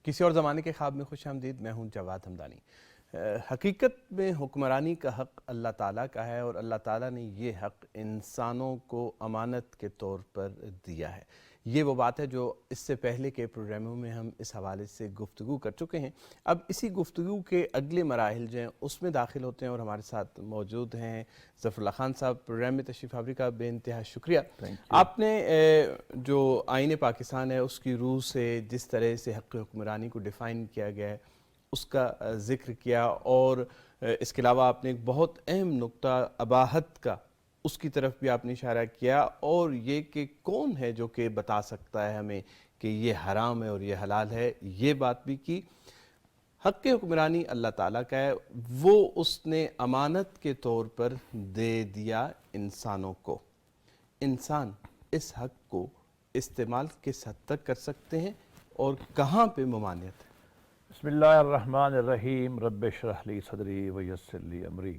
کسی اور زمانے کے خواب میں خوش آمدید. میں ہوں جواد ہمدانی. حقیقت میں حکمرانی کا حق اللہ تعالیٰ کا ہے اور اللہ تعالیٰ نے یہ حق انسانوں کو امانت کے طور پر دیا ہے. یہ وہ بات ہے جو اس سے پہلے کے پروگراموں میں ہم اس حوالے سے گفتگو کر چکے ہیں. اب اسی گفتگو کے اگلے مراحل جو ہیں اس میں داخل ہوتے ہیں اور ہمارے ساتھ موجود ہیں ظفر اللہ خان صاحب. پروگرام میں تشریف آوری کا بے انتہا شکریہ. آپ نے جو آئین پاکستان ہے اس کی روح سے جس طرح سے حق حکمرانی کو ڈیفائن کیا گیا ہے اس کا ذکر کیا اور اس کے علاوہ آپ نے ایک بہت اہم نقطہ اباحت کا اس کی طرف بھی آپ نے اشارہ کیا اور یہ کہ کون ہے جو کہ بتا سکتا ہے ہمیں کہ یہ حرام ہے اور یہ حلال ہے. یہ بات بھی کی. حق حکمرانی اللہ تعالیٰ کا ہے, وہ اس نے امانت کے طور پر دے دیا انسانوں کو. انسان اس حق کو استعمال کس حد تک کر سکتے ہیں اور کہاں پہ ممانعت ہے؟ بسم اللہ الرحمن الرحیم. رب اشرح لی صدری ویسر لی امری.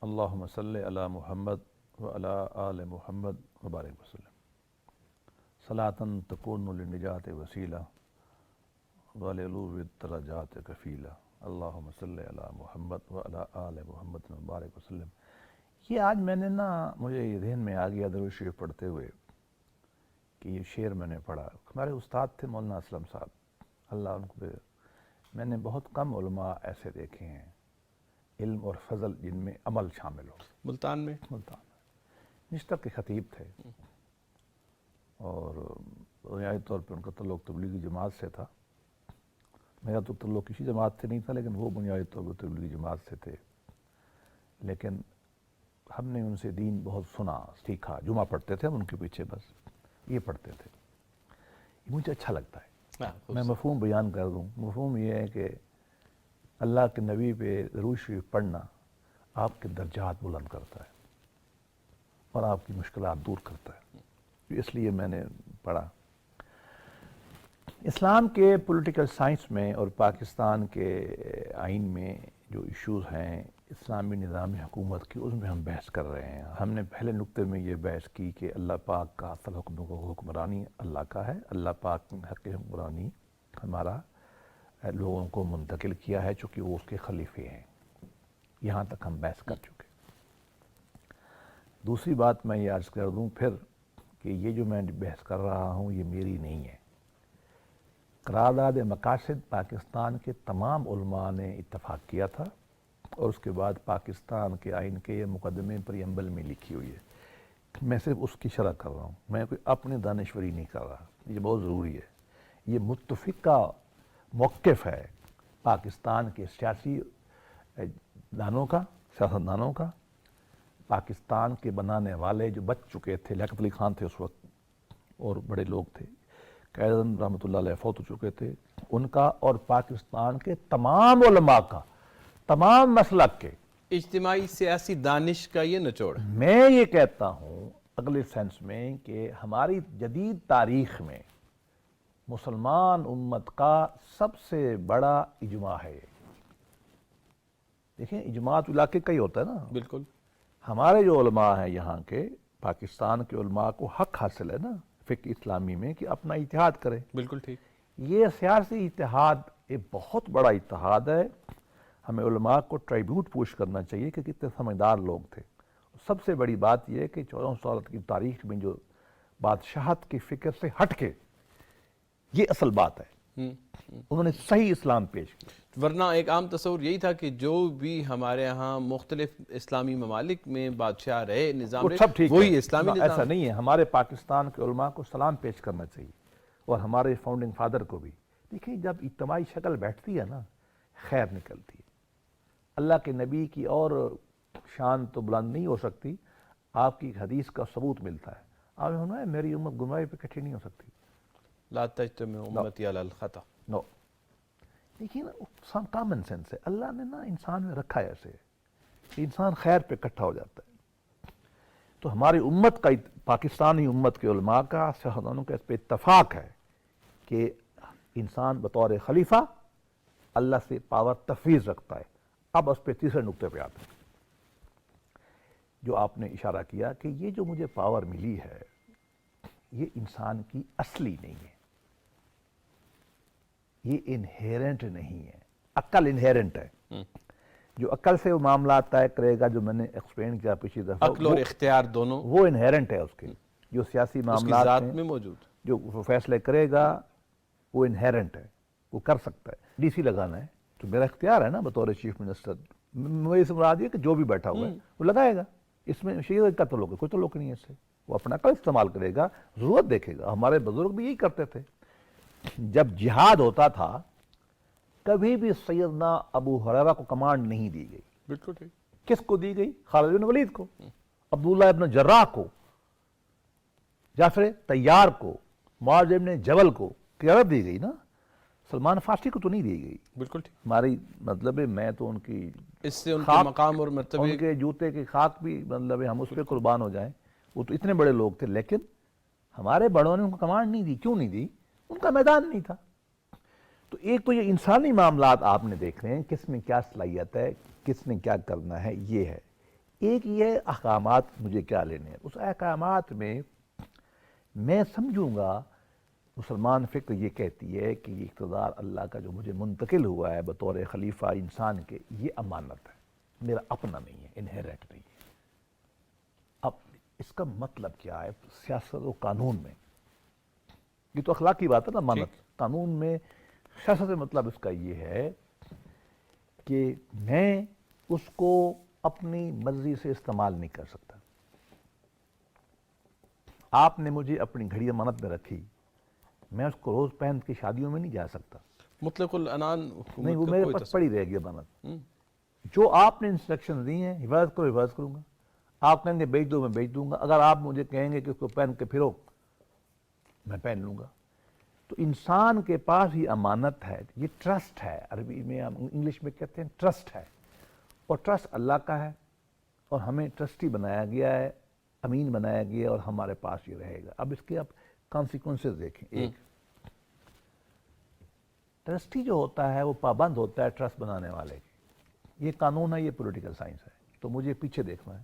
اللہم صلی علی محمد وعلی آل محمد وبارک وسلم. صلاۃً تکون للنجات وسیلہ ولعلو الدرجات کفیلہ. اللہم صلی علی محمد وعلی آل محمد وبارک وسلم. یہ آج میں نے مجھے یہ ذہن میں آ گیا درود شریف پڑھتے ہوئے کہ یہ شعر میں نے پڑھا. ہمارے استاد تھے مولانا اسلم صاحب, اللہ ان کو. میں نے بہت کم علماء ایسے دیکھے ہیں علم اور فضل جن میں عمل شامل ہو. ملتان میں نشتر کے خطیب تھے اور بنیادی طور پہ ان کا تعلق تبلیغی جماعت سے تھا. میرا تو تعلق کسی جماعت سے نہیں تھا لیکن وہ بنیادی طور پر تبلیغی جماعت سے تھے. لیکن ہم نے ان سے دین بہت سنا سیکھا. جمعہ پڑھتے تھے ہم ان کے پیچھے, بس یہ پڑھتے تھے. مجھے اچھا لگتا ہے. میں مفہوم بیان کر دوں. مفہوم یہ ہے کہ اللہ کے نبی پہ درود شریف پڑھنا آپ کے درجات بلند کرتا ہے اور آپ کی مشکلات دور کرتا ہے. اس لیے میں نے پڑھا. اسلام کے پولیٹیکل سائنس میں اور پاکستان کے آئین میں جو ایشوز ہیں اسلامی نظام حکومت کی, اس میں ہم بحث کر رہے ہیں. ہم نے پہلے نقطے میں یہ بحث کی کہ اللہ پاک کا اصل حکمرانی اللہ کا ہے. اللہ پاک نے حق حکمرانی ہمارا لوگوں کو منتقل کیا ہے چونکہ وہ اس کے خلیفے ہیں. یہاں تک ہم بحث کر چکے. دوسری بات میں یہ عرض کر دوں پھر کہ یہ جو میں بحث کر رہا ہوں یہ میری نہیں ہے. قرارداد مقاصد پاکستان کے تمام علماء نے اتفاق کیا تھا اور اس کے بعد پاکستان کے آئین کے یہ مقدمے پریمبل میں لکھی ہوئی ہے. میں صرف اس کی شرح کر رہا ہوں, میں کوئی اپنی دانشوری نہیں کر رہا. یہ بہت ضروری ہے. یہ متفقہ موقف ہے پاکستان کے سیاسی دانوں کا, سیاستدانوں کا. پاکستان کے بنانے والے جو بچ چکے تھے, لیاقت علی خان تھے اس وقت اور بڑے لوگ تھے, قائد اعظم رحمۃ اللہ علیہ فوت ہو چکے تھے, ان کا اور پاکستان کے تمام علماء کا, تمام مسلک کے اجتماعی سیاسی دانش کا یہ نچوڑ. میں یہ کہتا ہوں اگلے سینس میں کہ ہماری جدید تاریخ میں مسلمان امت کا سب سے بڑا اجماع ہے. دیکھیں اجماع تو علاقے کا ہی ہوتا ہے نا. بالکل. ہمارے جو علماء ہیں یہاں کے, پاکستان کے علماء کو حق حاصل ہے نا فقہ اسلامی میں کہ اپنا اتحاد کریں. بالکل ٹھیک. یہ سیاسی اتحاد ایک بہت بڑا اتحاد ہے. ہمیں علماء کو ٹریبیوٹ پوش کرنا چاہیے کہ کتنے سمجھدار لوگ تھے. سب سے بڑی بات یہ ہے کہ 14 سال کی تاریخ میں جو بادشاہت کی فکر سے ہٹ کے, یہ اصل بات ہے, انہوں نے صحیح اسلام پیش کیا. ورنہ ایک عام تصور یہی تھا کہ جو بھی ہمارے ہاں مختلف اسلامی ممالک میں بادشاہ رہے, نظام رہے, وہی اسلامی نظام. ایسا نہیں ہے. ہمارے پاکستان کے علماء کو سلام پیش کرنا چاہیے اور ہمارے فاؤنڈنگ فادر کو بھی. دیکھیں جب اجتماعی شکل بیٹھتی ہے نا خیر نکلتی ہے. اللہ کے نبی کی اور شان تو بلند نہیں ہو سکتی, آپ کی حدیث کا ثبوت ملتا ہے. آپ نے سنا ہے میری امت گمراہی پہ اکٹھی نہیں ہو سکتی. لا تجتمع امتی علی الخطا. نو. دیکھیے نا کامن سینس ہے. اللہ نے انسان میں رکھا ہے ایسے کہ انسان خیر پہ اکٹھا ہو جاتا ہے. تو ہماری امت کا, پاکستانی امت کے علماء کا, سیاستدانوں کا اس پہ اتفاق ہے کہ انسان بطور خلیفہ اللہ سے پاور تفویض رکھتا ہے. اب اس پہ تیسرے نقطے پہ آتے ہیں جو آپ نے اشارہ کیا کہ یہ جو مجھے پاور ملی ہے یہ انسان کی اصلی نہیں ہے. یہ انہیرنٹ نہیں ہے. عقل انہیرنٹ ہے. جو عقل سے وہ معاملات طے کرے گا، جو میں نے ایکسپلین کیا پچھلی دفعہ، عقل اور اختیار دونوں وہ انہیرنٹ ہے اس کے. جو سیاسی اس کی معاملات ذات میں میں موجود. جو فیصلے کرے گا وہ انہیرنٹ ہے، وہ کر سکتا ہے. ڈی سی لگانا ہے تو میرا اختیار ہے نا بطور چیف منسٹر. مجھے اس مراد یہ کہ جو بھی بیٹھا ہوا ہے وہ لگائے گا. اس میں شریعت کا تعلق ہے؟ کوئی تعلق نہیں ہے اس سے. وہ اپنا عقل استعمال کرے گا، ضرورت دیکھے گا. ہمارے بزرگ بھی یہی کرتے تھے. جب جہاد ہوتا تھا کبھی بھی سیدنا ابو ہریرہ کو کمانڈ نہیں دی گئی. بالکل ٹھیک. کس کو دی گئی؟ خالد بن ولید کو، عبداللہ ابن جراح کو، جعفر طیار کو، معاذ ابن جبل کو قیادت دی گئی نا. سلمان فارسی کو تو نہیں دی گئی. بالکل ٹھیک. ہماری مطلب ہے میں تو ان کی اس سے ان کے مقام اور مرتبے ان کے جوتے کی خاک بھی مطلب ہے ہم اس پہ قربان ہو جائیں. وہ تو اتنے بڑے لوگ تھے، لیکن ہمارے بڑوں نے ان کو کمانڈ نہیں دی. کیوں نہیں دی؟ ان کا میدان نہیں تھا. تو ایک تو یہ انسانی معاملات آپ نے دیکھ رہے ہیں، کس میں کیا صلاحیت ہے، کس نے کیا کرنا ہے، یہ ہے. ایک یہ احکامات مجھے کیا لینے ہیں. اس احکامات میں سمجھوں گا مسلمان فکر یہ کہتی ہے کہ یہ اقتدار اللہ کا جو مجھے منتقل ہوا ہے بطور خلیفہ انسان کے، یہ امانت ہے، میرا اپنا نہیں ہے، انہیرنٹ نہیں ہے. اب اس کا مطلب کیا ہے سیاست و قانون میں؟ یہ تو اخلاقی بات ہے نا، امانت. قانون میں سیاست مطلب اس کا یہ ہے کہ میں اس کو اپنی مرضی سے استعمال نہیں کر سکتا. آپ نے مجھے اپنی گھڑی امانت میں رکھی، میں اس کو روز پہن کے شادیوں میں نہیں جا سکتا. مطلق العنان نہیں، وہ حکومت کا میرے کوئی پاس تصور. پڑی رہے گی امانت. جو آپ نے انسٹرکشن دی ہیں حفاظت کرو، حفاظت کروں گا. آپ کہیں گے بیچ دو، میں بیچ دوں گا. اگر آپ مجھے کہیں گے کہ اس کو پہن کے پھرو، میں پہن لوں گا. تو انسان کے پاس یہ امانت ہے، یہ ٹرسٹ ہے. عربی میں انگلش میں کہتے ہیں ٹرسٹ ہے. اور ٹرسٹ اللہ کا ہے اور ہمیں ٹرسٹی بنایا گیا ہے، امین بنایا گیا ہے، اور ہمارے پاس یہ رہے گا. اب اس کے آپ کانسیکوینسز دیکھیں. ایک، ٹرسٹی جو ہوتا ہے وہ پابند ہوتا ہے ٹرسٹ بنانے والے کی. یہ قانون ہے، یہ پولیٹیکل سائنس ہے. تو مجھے پیچھے دیکھنا ہے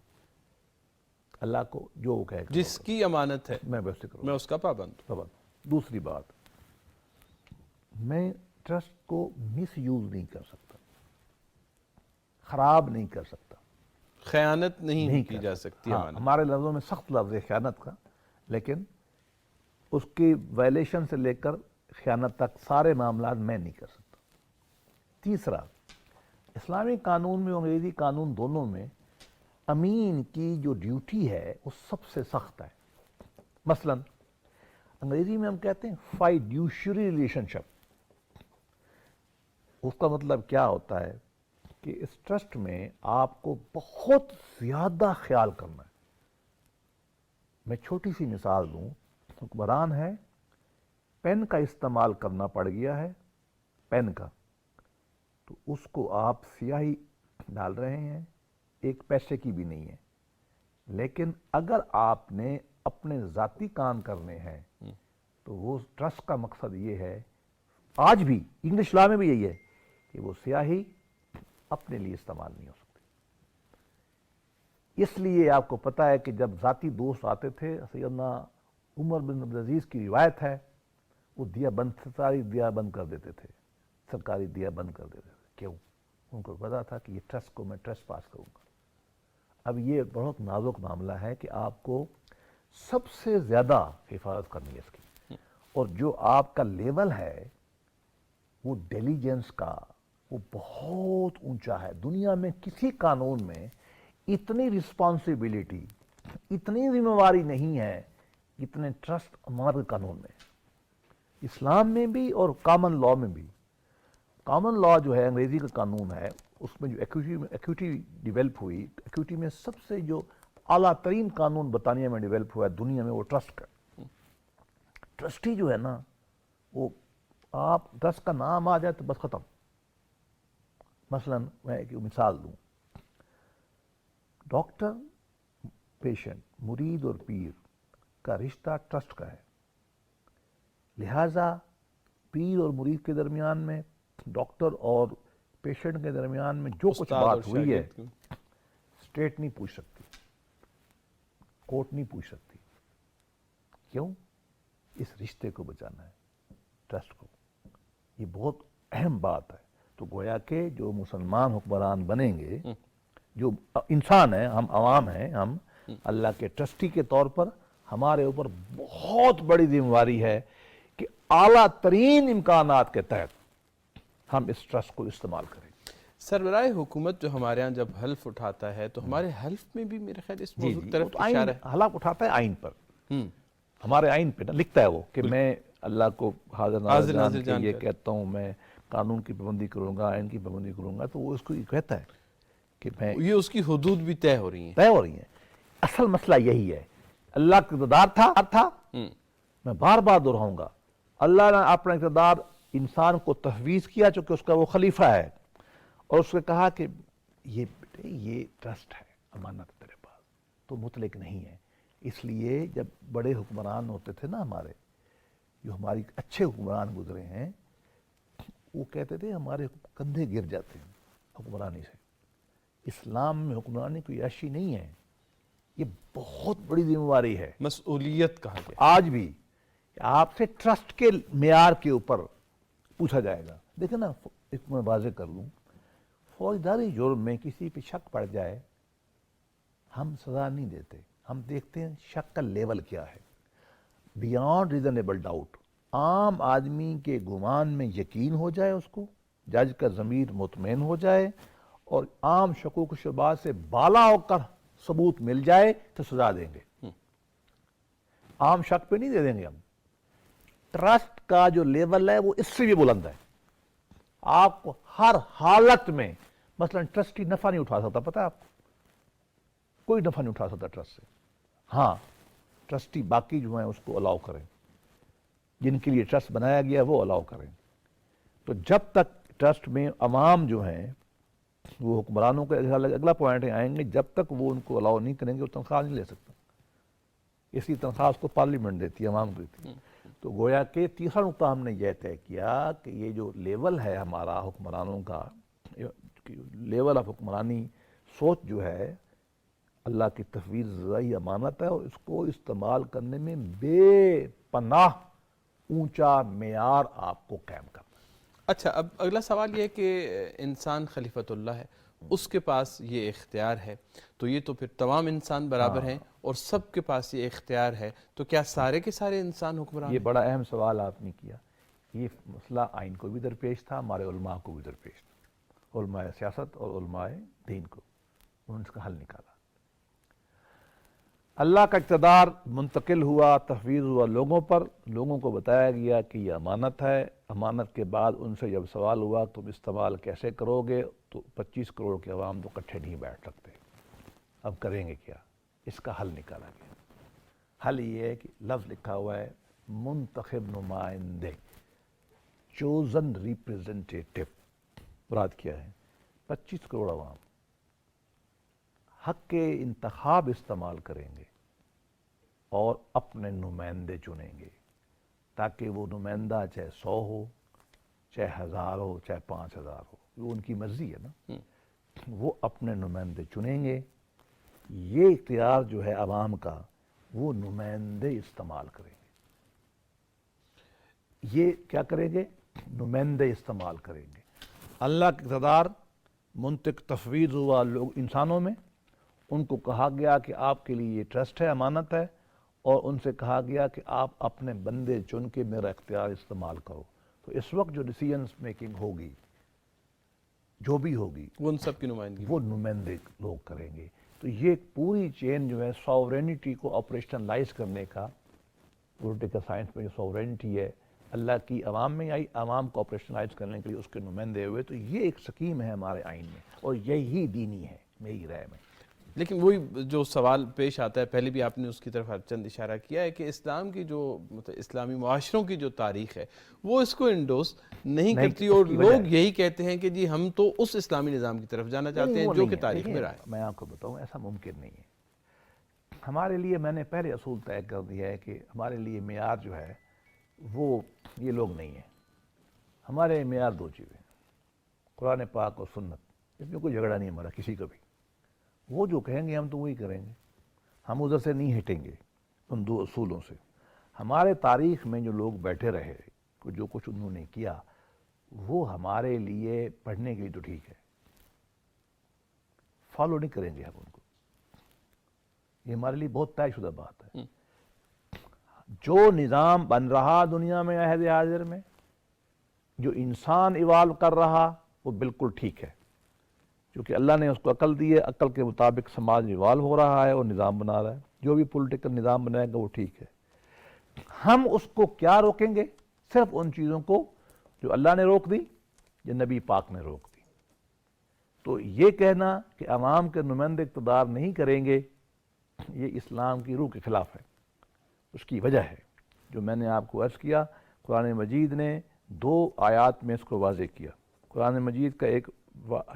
اللہ کو جو وہ کہے گا جس کی امانت ہے میں ویسے کروں میں اس کا پابند ہوں. پابند. دوسری بات، میں ٹرسٹ کو مس یوز نہیں کر سکتا، خراب نہیں کر سکتا. خیانت نہیں کی کر جا سکتا. سکتی ہاں، امانت. ہمارے لفظوں میں سخت لفظ ہے خیانت کا، لیکن اس کی وائلیشن سے لے کر خیانت تک سارے معاملات میں نہیں کر سکتا. تیسرا، اسلامی قانون میں اور انگریزی قانون دونوں میں امین کی جو ڈیوٹی ہے وہ سب سے سخت ہے. مثلا انگریزی میں ہم کہتے ہیں فائیڈیوشری ریلیشن شپ. اس کا مطلب کیا ہوتا ہے کہ اس ٹرسٹ میں آپ کو بہت زیادہ خیال کرنا ہے. میں چھوٹی سی مثال دوں. حکمران ہے، پین کا استعمال کرنا پڑ گیا ہے، پین کا، تو اس کو آپ سیاہی ڈال رہے ہیں، ایک پیسے کی بھی نہیں ہے. لیکن اگر آپ نے اپنے ذاتی کام کرنے ہیں تو وہ ٹرسٹ کا مقصد یہ ہے، آج بھی انگلش لا میں بھی یہی ہے کہ وہ سیاہی اپنے لیے استعمال نہیں ہو سکتی. اس لیے آپ کو پتا ہے کہ جب ذاتی دوست آتے تھے، سیدنا عمر بن عبدالعزیز کی روایت ہے، وہ ساری دیا بند کر دیتے تھے، سرکاری دیا بند کر دیتے تھے. کیوں؟ ان کو پتا تھا کہ یہ ٹرسٹ کو میں ٹرسٹ پاس کروں گا. اب یہ بہت نازک معاملہ ہے کہ آپ کو سب سے زیادہ حفاظت کرنی ہے اس کی. اور جو آپ کا لیول ہے وہ ڈیلیجنس کا، وہ بہت اونچا ہے. دنیا میں کسی قانون میں اتنی رسپانسبلٹی، اتنی ذمہ داری نہیں ہے جتنے ٹرسٹ ہمارے قانون میں. اسلام میں بھی اور کامن لاء میں بھی. کامن لاء جو ہے انگریزی کا قانون ہے، اس میں جو ایکویٹی ڈیولپ ہوئی، ایکویٹی میں سب سے جو اعلیٰ ترین قانون برطانیہ میں ڈیولپ ہوا ہے دنیا میں، وہ ٹرسٹ کا. ٹرسٹی جو ہے نا، وہ آپ ٹرسٹ کا نام آ جائے تو بس ختم. مثلا میں ایک مثال دوں. ڈاکٹر پیشنٹ، مرید اور پیر کا رشتہ ٹرسٹ کا ہے. لہذا پیر اور مرید کے درمیان میں، ڈاکٹر اور پیشنٹ کے درمیان میں جو کچھ استاد اور بات ہوئی ہے، شاگرد کی. اسٹیٹ نہیں پوچھ سکتی، کورٹ نہیں پوچھ سکتی. کیوں؟ اس رشتے کو بچانا ہے، ٹرسٹ کو. یہ بہت اہم بات ہے. تو گویا کہ جو مسلمان حکمران بنیں گے، جو انسان ہیں، ہم عوام ہیں، ہم اللہ کے ٹرسٹی کے طور پر ہمارے اوپر بہت بڑی ذمہ داری ہے کہ اعلیٰ ترین امکانات کے تحت ہم اس ٹرسٹ کو استعمال کریں. سربراہ حکومت جو ہمارے ہاں جب حلف اٹھاتا ہے تو ہمارے حلف میں بھی میرے خیال اس موضوع کی وہ طرف تو آئین اشارہ ہے. حلف اٹھاتا ہے آئین پر. ہم، ہمارے آئین پہ نا لکھتا ہے وہ کہ میں اللہ کو حاضر حاضر ناظر ناظر جان کے جان یہ کر کہتا ہوں، میں قانون کی پابندی کروں گا، آئین کی پابندی کروں گا. تو وہ اس کو یہ کہتا ہے کہ میں یہ اس کی حدود بھی طے ہو رہی ہیں. طے ہو رہی ہیں. اصل مسئلہ یہی ہے. اللہ کا اقتدار تھا، ہم، میں بار بار دہراؤں گا، اللہ نے اپنا اقتدار انسان کو تفویض کیا چونکہ اس کا وہ خلیفہ ہے، اور اس نے کہا کہ یہ بیٹے یہ ٹرسٹ ہے، امانت تیرے پاس، تو مطلق نہیں ہے. اس لیے جب بڑے حکمران ہوتے تھے نا ہمارے، جو ہماری اچھے حکمران گزرے ہیں، وہ کہتے تھے ہمارے کندھے گر جاتے ہیں حکمرانی سے. اسلام میں حکمرانی کوئی عیاشی نہیں ہے، یہ بہت بڑی ذمہ داری ہے. مسئولیت کہا گیا. آج بھی آپ سے ٹرسٹ کے معیار کے اوپر پوچھا جائے گا. دیکھیں نا، ایک میں واضح کر لوں، فوجداری جرم میں کسی پہ شک پڑ جائے ہم سزا نہیں دیتے، ہم دیکھتے ہیں شک کا لیول کیا ہے. بیانڈ ریزنیبل ڈاؤٹ، عام آدمی کے گمان میں یقین ہو جائے، اس کو جج کا ضمیر مطمئن ہو جائے اور عام شکوک و شبہات سے بالا ہو کر ثبوت مل جائے تو سزا دیں گے. عام شک پہ نہیں دے دیں گے ہم. ٹرسٹ کا جو لیول ہے وہ اس سے بھی بلند ہے. آپ کو ہر حالت میں، مثلا ٹرسٹی نفع نہیں اٹھا سکتا، پتہ ہے آپ کو؟ کوئی نفع نہیں اٹھا سکتا ٹرسٹ سے. ہاں، ٹرسٹی باقی جو ہیں اس کو الاؤ کریں، جن کے لیے ٹرسٹ بنایا گیا وہ الاؤ کریں. تو جب تک ٹرسٹ میں عوام جو ہیں وہ حکمرانوں کا اگلا پوائنٹ آئیں گے، جب تک وہ ان کو الاؤ نہیں کریں گے وہ تنخواہ نہیں لے سکتا. اس کی تنخواہ اس کو پارلیمنٹ دیتی ہے، عوام کو دیتی ہے. تو گویا کہ تیسرا نقطہ ہم نے یہ طے کیا کہ یہ جو لیول ہے ہمارا حکمرانوں کا، لیول آف حکمرانی سوچ جو ہے، اللہ کی تفویض زرعی امانت ہے، اور اس کو استعمال کرنے میں بے پناہ اونچا معیار آپ کو قائم کرنا. اچھا، اب اگلا سوال یہ ہے کہ انسان خلیفۃ اللہ ہے، اس کے پاس یہ اختیار ہے، تو یہ تو پھر تمام انسان برابر ہیں اور سب کے پاس یہ اختیار ہے، تو کیا سارے کے سارے انسان حکمران یہ ہیں؟ بڑا اہم سوال آپ نے کیا. یہ مسئلہ آئین کو بھی درپیش تھا، ہمارے علماء کو بھی درپیش تھا، علماء سیاست اور علماء دین کو. انہوں نے اس کا حل نکالا. اللہ کا اقتدار منتقل ہوا، تفویض ہوا لوگوں پر. لوگوں کو بتایا گیا کہ یہ امانت ہے. امانت کے بعد ان سے جب سوال ہوا تم استعمال کیسے کرو گے، تو 25 کروڑ کے عوام تو اکٹھے نہیں بیٹھ سکتے. اب کریں گے کیا؟ اس کا حل نکالا گیا. حل یہ ہے کہ لفظ لکھا ہوا ہے منتخب نمائندے، چوزن ریپریزنٹیٹو. مراد کیا ہے؟ 25 کروڑ عوام حق کے انتخاب استعمال کریں گے اور اپنے نمائندے چنیں گے، تاکہ وہ نمائندہ چاہے 100 ہو، چاہے 1000 ہو، چاہے 5000 ہو، وہ ان کی مرضی ہے نا. وہ اپنے نمائندے چنیں گے. یہ اختیار جو ہے عوام کا، وہ نمائندے استعمال کریں گے. یہ کیا کریں گے؟ نمائندے استعمال کریں گے. اللہ کا اقتدار منطق تفویض ہوا لوگ انسانوں میں. ان کو کہا گیا کہ آپ کے لیے یہ ٹرسٹ ہے، امانت ہے، اور ان سے کہا گیا کہ آپ اپنے بندے چن کے میرا اختیار استعمال کرو. تو اس وقت جو ڈیسیژنز میکنگ ہوگی، جو بھی ہوگی، وہ ان سب کی نمائندگی وہ نمائندے لوگ کریں گے. تو یہ پوری چین جو ہے ساورینٹی کو آپریشنلائز کرنے کا، پولیٹیکل سائنس میں جو ساورینٹی ہے اللہ کی عوام میں آئی، عوام کو آپریشنلائز کرنے کے لیے اس کے نمائندے ہوئے. تو یہ ایک سکیم ہے ہمارے آئین میں، اور یہی دینی ہے میری رائے میں. لیکن وہی جو سوال پیش آتا ہے، پہلے بھی آپ نے اس کی طرف چند اشارہ کیا ہے کہ اسلام کی جو اسلامی معاشروں کی جو تاریخ ہے وہ اس کو انڈوس نہیں کرتی، اور لوگ یہی کہتے ہیں کہ جی ہم تو اس اسلامی نظام کی طرف جانا چاہتے ہیں جو کہ تاریخ میں رہا ہے. میں آپ کو بتاؤں ایسا ممکن نہیں ہے. ہمارے لیے میں نے پہلے اصول طے کر دیا ہے کہ ہمارے لیے معیار جو ہے وہ یہ لوگ نہیں ہیں. ہمارے معیار دو چیزیں، قرآن پاک اور سنت. اس میں کوئی جھگڑا نہیں ہمارا کسی کا بھی. وہ جو کہیں گے ہم تو وہی کریں گے، ہم ادھر سے نہیں ہٹیں گے ان دو اصولوں سے. ہمارے تاریخ میں جو لوگ بیٹھے رہے، جو کچھ انہوں نے کیا، وہ ہمارے لیے پڑھنے کے لیے تو ٹھیک ہے، فالو نہیں کریں گے ہم ان کو، یہ ہمارے لیے بہت طے شدہ بات ہے۔ جو نظام بن رہا دنیا میں عہد حاضر میں، جو انسان ایوالو کر رہا، وہ بالکل ٹھیک ہے، کیونکہ اللہ نے اس کو عقل دی ہے، عقل کے مطابق سماج ایوالو ہو رہا ہے اور نظام بنا رہا ہے، جو بھی پولیٹیکل نظام بنائے گا وہ ٹھیک ہے۔ ہم اس کو کیا روکیں گے؟ صرف ان چیزوں کو جو اللہ نے روک دی، جو نبی پاک نے روک دی۔ تو یہ کہنا کہ عوام کے نمائندے اقتدار نہیں کریں گے، یہ اسلام کی روح کے خلاف ہے۔ اس کی وجہ ہے جو میں نے آپ کو عرض کیا، قرآن مجید نے 2 آیات میں اس کو واضح کیا۔ قرآن مجید کا ایک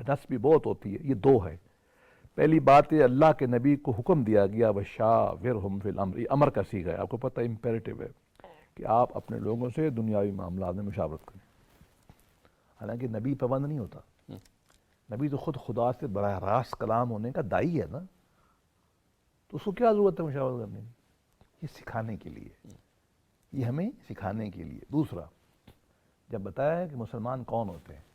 نص بھی بہت ہوتی ہے، یہ 2 ہے۔ پہلی بات یہ اللہ کے نبی کو حکم دیا گیا وَشَاوِرْهُمْ فِي الْأَمْرِ، یہ امر کا صیغہ ہے، آپ کو پتہ امپیریٹو ہے کہ آپ اپنے لوگوں سے دنیاوی معاملات میں مشاورت کریں۔ حالانکہ نبی پابند نہیں ہوتا، نبی تو خود خدا سے براہ راست کلام ہونے کا داعی ہے نا، تو اس کو کیا ضرورت ہے مشاورت کرنے کی؟ یہ سکھانے کے لیے، یہ ہمیں سکھانے کے لیے۔ دوسرا، جب بتایا ہے کہ مسلمان کون ہوتے ہیں،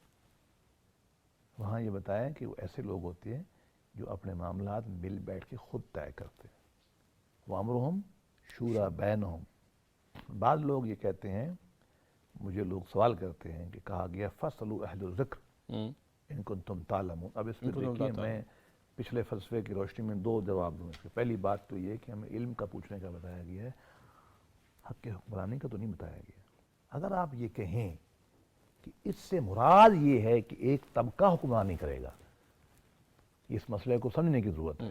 وہاں یہ بتایا کہ وہ ایسے لوگ ہوتے ہیں جو اپنے معاملات مل بیٹھ کے خود طے کرتے ہیں۔ وَأَمْرُهُمْ شُورَى بَيْنَهُمْ۔ بعض لوگ یہ کہتے ہیں، مجھے لوگ سوال کرتے ہیں کہ کہا گیا فَاسْأَلُوا أَهْلَ الذِّكْرِ إِن كُنتُمْ تَعْلَمُونَ۔ اب اس میں دیکھیے میں پچھلے فلسفے کی روشنی میں 2 جواب دوں اس کے۔ پہلی بات تو یہ کہ ہمیں علم کا پوچھنے کا بتایا گیا ہے، حق حکمرانی کا تو نہیں بتایا گیا۔ اگر آپ یہ کہیں کہ اس سے مراد یہ ہے کہ ایک طبقہ حکمرانی کرے گا، اس مسئلے کو سمجھنے کی ضرورت ہے۔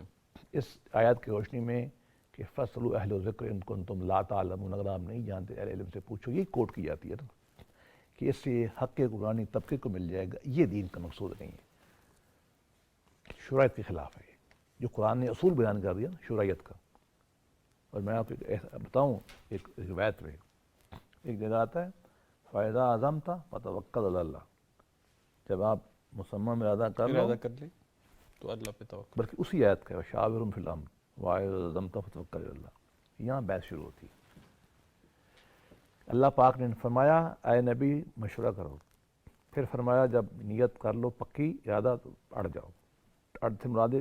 اس آیات کی روشنی میں کہ فَاسْأَلُوا أَهْلَ الذِّكْرِ إِن كُنتُمْ لَا تَعْلَمُونَ، اگر آپ نہیں جانتے اہل علم سے پوچھو، یہ کوٹ کی جاتی ہے نا کہ اس سے حق حکمرانی طبقے کو مل جائے گا، یہ دین کا مقصود نہیں ہے، شرعیت کے خلاف ہے۔ جو قرآن نے اصول بیان کر دیا نا شرعیت کا۔ اور میں آپ کو بتاؤں، ایک روایت میں ایک جگہ آتا ہے فَإِذَا عَزَمْتَ فَتَوَكَّلْ عَلَى اللَّهِ، جب آپ مصمم ارادہ کر لیں تو اللہ پہ توکل۔ بلکہ اسی آیت کا وَشَاوِرْهُمْ فِي الْأَمْرِ وَإِذَا عَزَمْتَ فَتَوَكَّلْ عَلَى اللَّهِ، یہاں بحث شروع ہوتی ہے۔ اللہ پاک نے فرمایا اے نبی مشورہ کرو، پھر فرمایا جب نیت کر لو پکی ارادہ تو اڑ جاؤ، اڑ سے مراد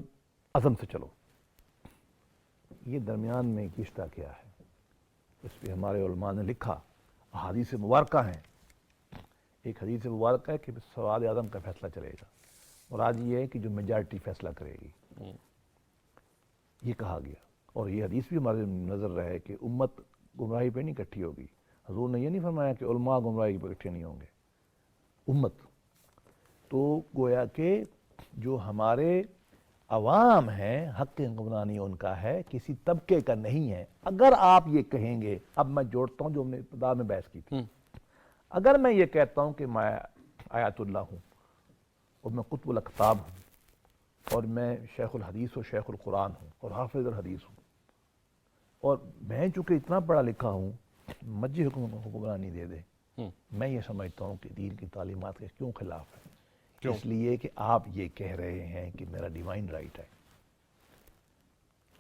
عزم سے چلو۔ یہ درمیان میں ایک رشتہ کیا ہے، اس پہ ہمارے علماء نے لکھا، احادیث مبارکہ ہیں۔ ایک حدیث مبارکہ ہے کہ سواد اعظم کا فیصلہ چلے گا، مراد یہ ہے کہ جو میجارٹی فیصلہ کرے گی، یہ کہا گیا۔ اور یہ حدیث بھی ہمارے نظر رہے کہ امت گمراہی پہ نہیں اکٹھی ہوگی۔ حضور نے یہ نہیں فرمایا کہ علماء گمراہی پہ اکٹھے نہیں ہوں گے، امت۔ تو گویا کہ جو ہمارے عوام ہیں، حق حکمرانی ان کا ہے، کسی طبقے کا نہیں ہے۔ اگر آپ یہ کہیں گے، اب میں جوڑتا ہوں جو ہم نے ابتدا میں بحث کی تھی، اگر میں یہ کہتا ہوں کہ میں آیت اللہ ہوں اور میں قطب الاقطاب ہوں اور میں شیخ الحدیث اور شیخ القرآن ہوں اور حافظ الحدیث ہوں، اور میں چونکہ اتنا پڑھا لکھا ہوں، مجھے حکمرانی دے دے، میں یہ سمجھتا ہوں کہ دین کی تعلیمات کے کیوں خلاف ہے؟ اس لیے کہ آپ یہ کہہ رہے ہیں کہ میرا ڈیوائن رائٹ ہے۔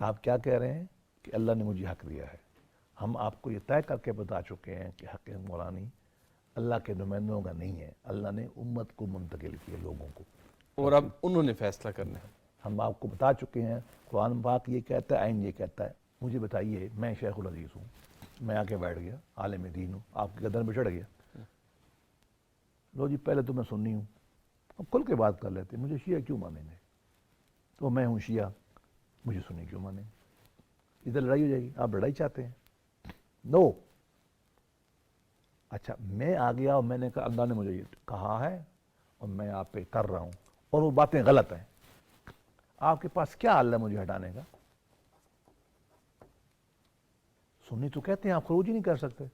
آپ کیا کہہ رہے ہیں کہ اللہ نے مجھے حق دیا ہے۔ ہم آپ کو یہ طے کر کے بتا چکے ہیں کہ حق حکمرانی اللہ کے نمائندوں کا نہیں ہے، اللہ نے امت کو منتقل کیا، لوگوں کو، اور اب انہوں نے فیصلہ کرنا ہے۔ ہم آپ کو بتا چکے ہیں، قرآن پاک یہ کہتا ہے، آئین یہ کہتا ہے۔ مجھے بتائیے، میں شیخ الحدیث ہوں، میں آ کے بیٹھ گیا، عالم دین ہوں، آپ کے گردن پہ چڑھ گیا، لو جی پہلے تو میں سنی ہوں، اب کھل کے بات کر لیتے، مجھے شیعہ کیوں مانیں گے؟ تو میں ہوں شیعہ، مجھے سنی کیوں مانیں گے؟ ادھر لڑائی ہو جائے گی۔ آپ لڑائی چاہتے ہیں؟ نو۔ اچھا، میں آ گیا اور میں نے کہا اللہ نے مجھے یہ کہا ہے اور میں آپ پہ کر رہا ہوں اور وہ باتیں غلط ہیں، آپ کے پاس کیا حل ہے مجھے ہٹانے کا؟ سنی تو کہتے ہیں آپ خروج ہی نہیں کر سکتے،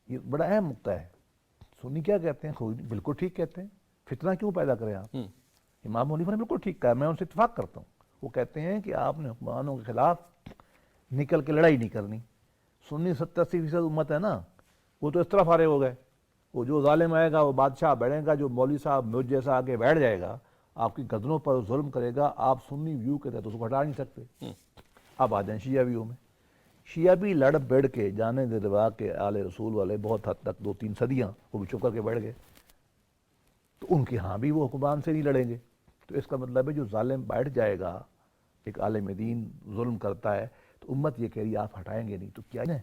یہ بڑا اہم نقطہ ہے۔ سنی کیا کہتے ہیں؟ خروج بالکل ٹھیک کہتے ہیں، فتنہ کیوں پیدا کریں آپ؟ امام حنیفہ نے بالکل ٹھیک کہا، میں ان سے اتفاق کرتا ہوں۔ وہ کہتے ہیں کہ آپ نے حکمرانوں کے خلاف نکل کے لڑائی نہیں کرنی۔ سنی 70-80% امت ہے نا، وہ تو اس طرح فارغ ہو گئے، وہ جو ظالم آئے گا وہ بادشاہ بیٹھے گا، جو مولوی صاحب مجھ جیسا آگے بیٹھ جائے گا آپ کی گردنوں پر ظلم کرے گا، آپ سنی ویو کے تحت اس کو ہٹا نہیں سکتے۔ اب آ جائیں شیعہ ویو میں، شیعہ بھی لڑ بڑھ کے جانے دے دبا کے آل رسول والے بہت حد تک 2-3 صدیاں وہ بھی چپ کر کے بیٹھ گئے، تو ان کے ہاں بھی وہ حکمران سے نہیں لڑیں گے. تو اس کا مطلب ہے جو ظالم بیٹھ جائے گا، ایک عالم دین ظلم کرتا ہے تو امت یہ کہہ رہی ہے آپ ہٹائیں گے نہیں تو کیا ہے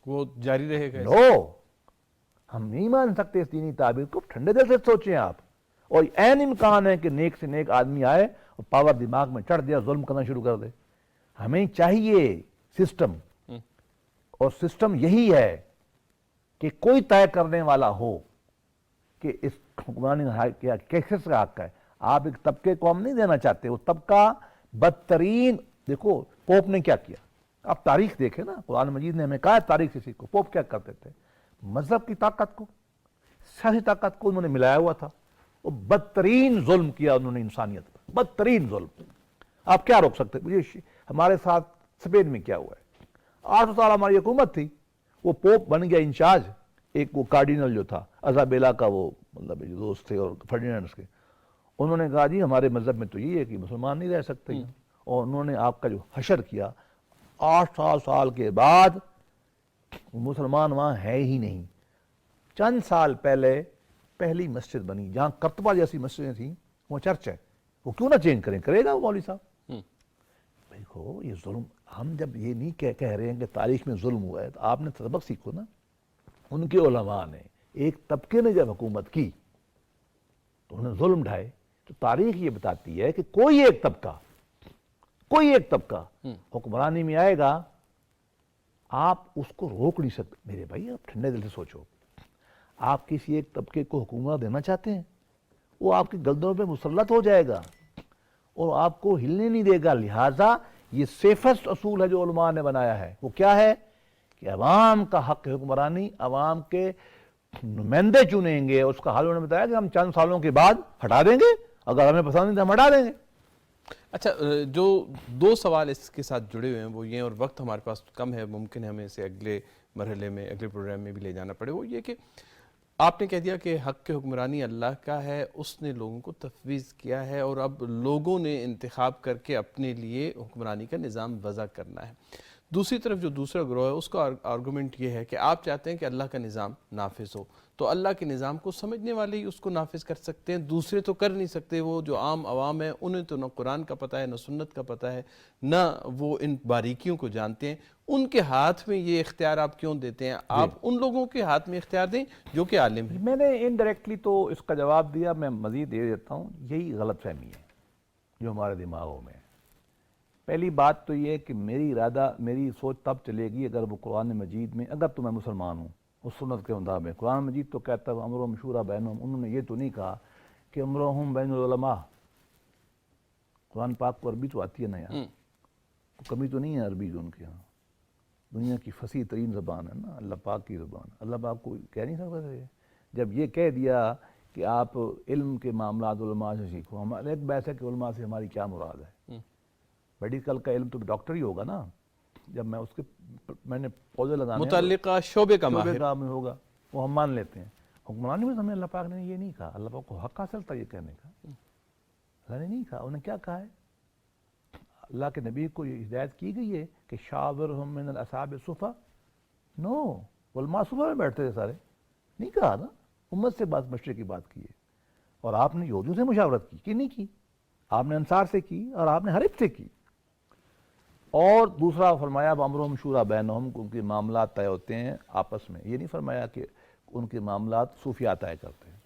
وہ جاری رہے گا. نو، ہم نہیں مان سکتے اس دینی تعبیر کو. ٹھنڈے دل سے سوچیں آپ. اور عین امکان ہے کہ نیک سے نیک آدمی آئے اور پاور دماغ میں چڑھ دیا، ظلم کرنا شروع کر دے. ہمیں چاہیے سسٹم، اور سسٹم یہی ہے کہ کوئی طے کرنے والا ہو کہ اس حکمرانی کیسے کا حق ہے. آپ ایک طبقے کو ہم نہیں دینا چاہتے، وہ طبقہ بدترین. دیکھو پوپ نے کیا کیا، آپ تاریخ دیکھیں نا، قرآن مجید نے ہمیں کہا ہے تاریخ سے سیکھو. پوپ کیا کرتے تھے؟ مذہب کی طاقت کو، سیاسی طاقت کو انہوں نے ملایا ہوا تھا. وہ بدترین ظلم کیا انہوں نے انسانیت پر، بدترین ظلم. آپ کیا روک سکتے؟ مجھے ہمارے ساتھ اسپین میں کیا ہوا ہے، 8 سال ہماری حکومت تھی، وہ پوپ بن گیا انچارج. ایک وہ کارڈینل جو تھا ازابیلا کا، وہ مطلب جو دوست تھے اور فرڈینانڈس کے، انہوں نے کہا جی ہمارے مذہب میں تو یہ ہے کہ مسلمان نہیں رہ سکتے. اور انہوں نے آپ کا جو حشر کیا، 8 سال کے بعد مسلمان وہاں ہے ہی نہیں. چند سال پہلے پہلی مسجد بنی جہاں کرتبہ جیسی مسجدیں تھیں، وہ چرچ ہے. وہ کیوں نہ چینج کریں؟ کرے گا وہ مولوی صاحب. دیکھو یہ ظلم، ہم جب یہ نہیں کہہ رہے ہیں کہ تاریخ میں ظلم ہوا ہے، تو آپ نے سبق سیکھو نا. ان کے علماء نے، ایک طبقے نے جب حکومت کی تو انہوں نے ظلم ڈھائے. تو تاریخ یہ بتاتی ہے کہ کوئی ایک طبقہ حکمرانی میں آئے گا، آپ اس کو روک نہیں سکتے. میرے بھائی آپ ٹھنڈے دل سے سوچو، آپ کسی ایک طبقے کو حکومت دینا چاہتے ہیں، وہ آپ کی گردنوں پہ مسلط ہو جائے گا اور آپ کو ہلنے نہیں دے گا. لہٰذا یہ سیفسٹ اصول ہے جو علماء نے بنایا ہے. وہ کیا ہے کہ عوام کا حق حکمرانی، عوام کے نمائندے چنیں گے. اس کا حل انہوں نے بتایا کہ ہم چند سالوں کے بعد ہٹا دیں گے، اگر ہمیں پسند نہیں تو ہم ہٹا دیں گے. اچھا، جو 2 سوال اس کے ساتھ جڑے ہوئے ہیں وہ یہ، اور وقت ہمارے پاس کم ہے، ممکن ہے ہمیں اسے اگلے مرحلے میں، اگلے پروگرام میں بھی لے جانا پڑے. وہ یہ کہ آپ نے کہہ دیا کہ حق حکمرانی اللہ کا ہے، اس نے لوگوں کو تفویض کیا ہے، اور اب لوگوں نے انتخاب کر کے اپنے لیے حکمرانی کا نظام وضع کرنا ہے. دوسری طرف جو دوسرا گروہ ہے اس کا آرگومنٹ یہ ہے کہ آپ چاہتے ہیں کہ اللہ کا نظام نافذ ہو، تو اللہ کے نظام کو سمجھنے والے ہی اس کو نافذ کر سکتے ہیں، دوسرے تو کر نہیں سکتے. وہ جو عام عوام ہیں انہیں تو نہ قرآن کا پتہ ہے، نہ سنت کا پتہ ہے، نہ وہ ان باریکیوں کو جانتے ہیں. ان کے ہاتھ میں یہ اختیار آپ کیوں دیتے ہیں؟ آپ ان لوگوں کے ہاتھ میں اختیار دیں جو کہ عالم ہیں. میں نے انڈائریکٹلی تو اس کا جواب دیا، میں مزید دے دیتا ہوں. یہی غلط فہمی ہے جو ہمارے دماغوں میں ہے. پہلی بات تو یہ کہ میری ارادہ، میری سوچ تب چلے گی اگر وہ قرآن مجید میں، اگر تو میں مسلمان ہوں اس سنت کے مطابق. قرآن مجید تو کہتا ہے امرهم شورى بینہم. انہوں نے یہ تو نہیں کہا کہ امرهم بین العلماء. قرآن پاک کو عربی تو آتی ہے نا یار، کمی تو نہیں ہے عربی جو ان کے ہاں. دنیا کی فصیح ترین زبان ہے نا اللہ پاک کی زبان. اللہ پاک کو کہہ نہیں سکتا تھا. جب یہ کہہ دیا کہ آپ علم کے معاملات علماء سے سیکھو، ہمارے ایک بحث ہے کہ علماء سے ہماری کیا مراد ہے. میڈیکل کا علم تو ڈاکٹر ہی ہوگا نا. جب میں اس کے میں نے پودے لگانے متعلقہ شعبے کا ماہر میں ہوگا وہ ہم مان لیتے ہیں. حکمرانی میں ہمیں اللہ پاک نے یہ نہیں کہا. اللہ پاک کو حق حاصل تھا یہ کہنے کا. اللہ نے نہیں کہا. انہوں نے کیا کہا ہے؟ اللہ کے نبی کو یہ ہدایت کی گئی ہے کہ شاورہم من الاصحاب صفا. نو، علماء صفا میں بیٹھتے تھے سارے. نہیں کہا نا، امت سے بات، مشورے کی بات کی ہے. اور آپ نے یہودیوں سے مشاورت کی کہ نہیں کی؟ آپ نے انصار سے کی اور آپ نے حرب سے کی. اور دوسرا فرمایا امرهم شورى بینہم، ان کے معاملات طے ہوتے ہیں آپس میں. یہ نہیں فرمایا کہ ان کے معاملات صوفیاء طے کرتے ہیں،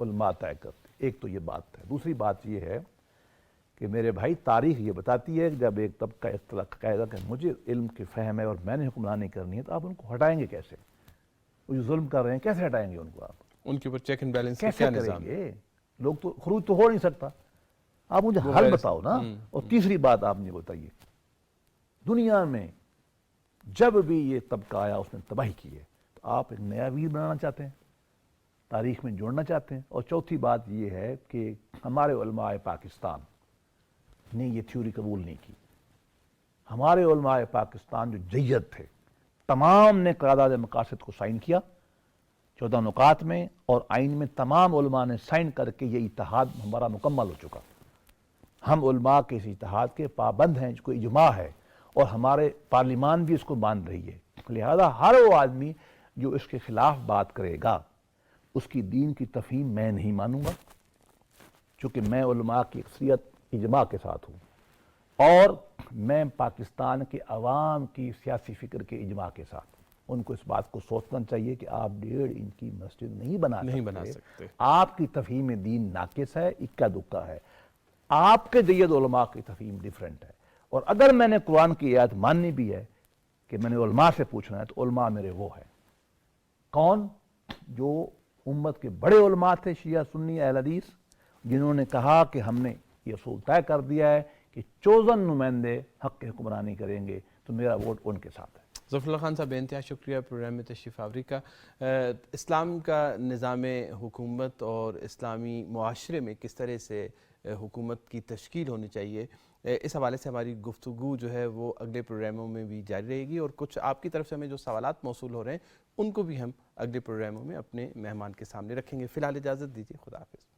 علماء طے کرتے ہیں. ایک تو یہ بات ہے. دوسری بات یہ ہے کہ میرے بھائی تاریخ یہ بتاتی ہے کہ جب ایک طبقہ اختلاف کہے گا کہ مجھے علم کی فہم ہے اور میں نے حکمرانی کرنی ہے، تو آپ ان کو ہٹائیں گے کیسے؟ وہ جو ظلم کر رہے ہیں کیسے ہٹائیں گے ان کو؟ آپ ان کے اوپر چیک اینڈ بیلنس کا کیسے کیا کریں نظام ہے؟ گے؟ لوگ تو خروج تو ہو نہیں سکتا. آپ مجھے حل بتاؤ نا. اور تیسری بات آپ نے بتائیے، دنیا میں جب بھی یہ طبقہ آیا اس نے تباہی کی ہے، تو آپ ایک نیا ویر بنانا چاہتے ہیں، تاریخ میں جوڑنا چاہتے ہیں. اور چوتھی بات یہ ہے کہ ہمارے علماء پاکستان نے یہ تھیوری قبول نہیں کی. ہمارے علماء پاکستان جو جید تھے، تمام نے قرارداد مقاصد کو سائن کیا 14 نکات میں، اور آئین میں تمام علماء نے سائن کر کے یہ اتحاد ہمارا مکمل ہو چکا. ہم علماء کے اس اتحاد کے پابند ہیں، جس کو اجماع ہے، اور ہمارے پارلیمان بھی اس کو مان رہی ہے. لہذا ہر وہ آدمی جو اس کے خلاف بات کرے گا اس کی دین کی تفہیم میں نہیں مانوں گا، چونکہ میں علماء کی اکثریت اجماع کے ساتھ ہوں، اور میں پاکستان کے عوام کی سیاسی فکر کے اجماع کے ساتھ ہوں۔ ان کو اس بات کو سوچنا چاہیے کہ آپ 1.5 انچ کی مسجد نہیں بنا سکتے، آپ کی تفہیم دین ناقص ہے، اکا دکا ہے، آپ کے جید علماء کی تفہیم ڈیفرنٹ ہے۔ اور اگر میں نے قرآن کی آیت ماننی بھی ہے کہ میں نے علماء سے پوچھنا ہے، تو علماء میرے وہ ہیں کون؟ جو امت کے بڑے علماء تھے، شیعہ سنی اہل حدیث، جنہوں نے کہا کہ ہم نے یہ اصول طے کر دیا ہے کہ چوزن نمائندے حق کی حکمرانی کریں گے، تو میرا ووٹ ان کے ساتھ ہے۔ ظفر اللہ خان صاحب بے انتہا شکریہ پروگرام میں تشریف آوری کا۔ اسلام کا نظام حکومت اور اسلامی معاشرے میں کس طرح سے حکومت کی تشکیل ہونی چاہیے، اس حوالے سے ہماری گفتگو جو ہے وہ اگلے پروگراموں میں بھی جاری رہے گی، اور کچھ آپ کی طرف سے ہمیں جو سوالات موصول ہو رہے ہیں ان کو بھی ہم اگلے پروگراموں میں اپنے مہمان کے سامنے رکھیں گے۔ فی الحال اجازت دیجیے، خدا حافظ۔